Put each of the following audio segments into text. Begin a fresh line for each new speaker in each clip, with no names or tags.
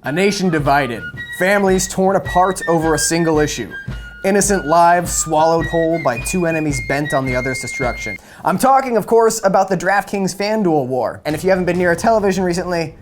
A nation divided, families torn apart over a single issue, innocent lives swallowed whole by two enemies bent on the other's destruction. I'm talking, of course, about the DraftKings FanDuel war. And if you haven't been near a television recently,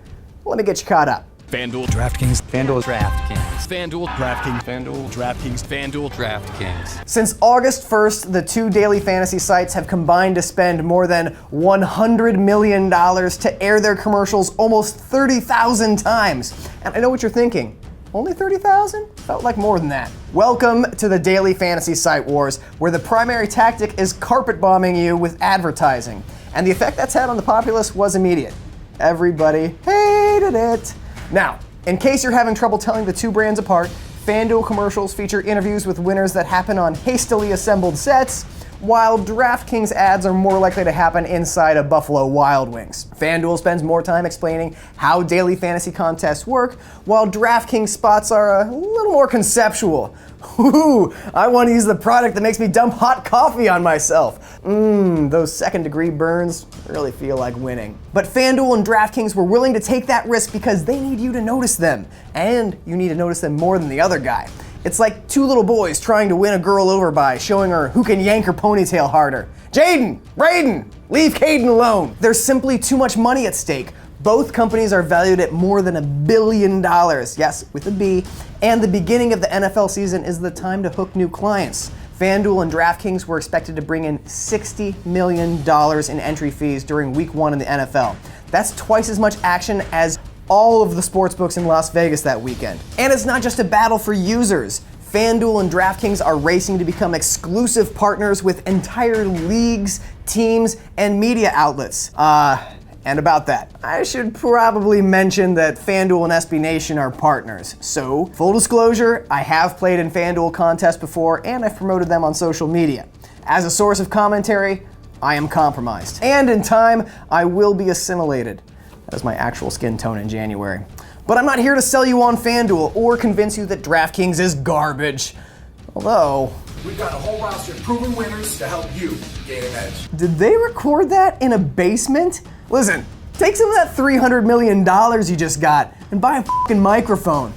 let me get you caught up.
FanDuel,
DraftKings,
FanDuel,
DraftKings,
FanDuel,
DraftKings,
FanDuel,
DraftKings,
FanDuel,
DraftKings.
Since August 1st, the two daily fantasy sites have combined to spend more than $100 million to air their commercials almost 30,000 times. And I know what you're thinking. Only 30,000? Felt like more than that. Welcome to the Daily Fantasy Site Wars, where the primary tactic is carpet bombing you with advertising. And the effect that's had on the populace was immediate. Everybody hated it. Now, in case you're having trouble telling the two brands apart, FanDuel commercials feature interviews with winners that happen on hastily assembled sets, while DraftKings ads are more likely to happen inside a Buffalo Wild Wings. FanDuel spends more time explaining how daily fantasy contests work, while DraftKings spots are a little more conceptual. Ooh, I want to use the product that makes me dump hot coffee on myself. Those second-degree burns really feel like winning. But FanDuel and DraftKings were willing to take that risk because they need you to notice them, and you need to notice them more than the other guy. It's like two little boys trying to win a girl over by showing her who can yank her ponytail harder. Jaden, Braden, leave Caden alone. There's simply too much money at stake. Both companies are valued at more than $1 billion, yes, with a B, and the beginning of the NFL season is the time to hook new clients. FanDuel and DraftKings were expected to bring in $60 million in entry fees during week 1 in the NFL. That's twice as much action as all of the sportsbooks in Las Vegas that weekend. And it's not just a battle for users. FanDuel and DraftKings are racing to become exclusive partners with entire leagues, teams, and media outlets. And about that, I should probably mention that FanDuel and SB Nation are partners. So, full disclosure, I have played in FanDuel contests before and I've promoted them on social media. As a source of commentary, I am compromised. And in time, I will be assimilated. That is my actual skin tone in January. But I'm not here to sell you on FanDuel or convince you that DraftKings is garbage. Although,
we've got a whole roster of proven winners to help you gain an edge.
Did they record that in a basement? Listen, take some of that $300 million you just got and buy a fucking microphone.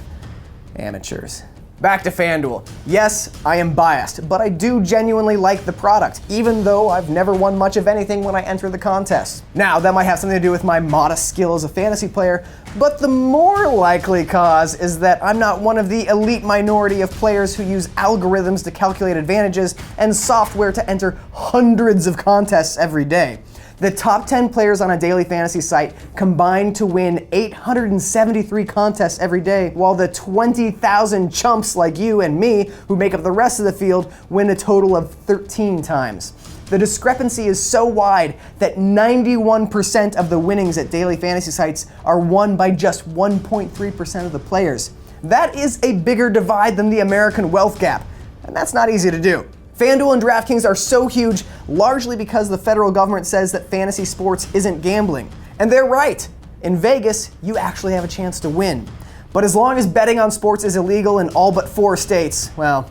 Amateurs. Back to FanDuel. Yes, I am biased, but I do genuinely like the product, even though I've never won much of anything when I enter the contest. Now, that might have something to do with my modest skill as a fantasy player, but the more likely cause is that I'm not one of the elite minority of players who use algorithms to calculate advantages and software to enter hundreds of contests every day. The top 10 players on a daily fantasy site combine to win 873 contests every day, while the 20,000 chumps like you and me, who make up the rest of the field, win a total of 13 times. The discrepancy is so wide that 91% of the winnings at daily fantasy sites are won by just 1.3% of the players. That is a bigger divide than the American wealth gap, and that's not easy to do. FanDuel and DraftKings are so huge largely because the federal government says that fantasy sports isn't gambling. And they're right. In Vegas, you actually have a chance to win. But as long as betting on sports is illegal in all but 4 states, well,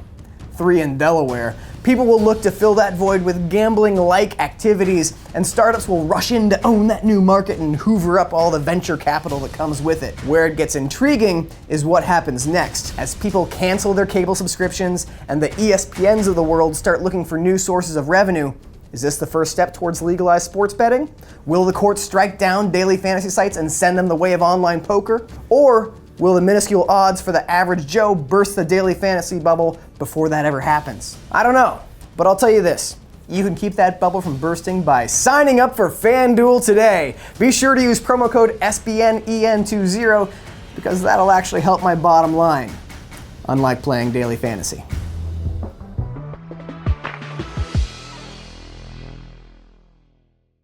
3 in Delaware, people will look to fill that void with gambling-like activities, and startups will rush in to own that new market and hoover up all the venture capital that comes with it. Where it gets intriguing is what happens next, as people cancel their cable subscriptions and the ESPNs of the world start looking for new sources of revenue. Is this the first step towards legalized sports betting? Will the courts strike down daily fantasy sites and send them the way of online poker? Or will the minuscule odds for the average Joe burst the daily fantasy bubble before that ever happens? I don't know, but I'll tell you this. You can keep that bubble from bursting by signing up for FanDuel today. Be sure to use promo code SBNEN20 because that'll actually help my bottom line, unlike playing daily fantasy.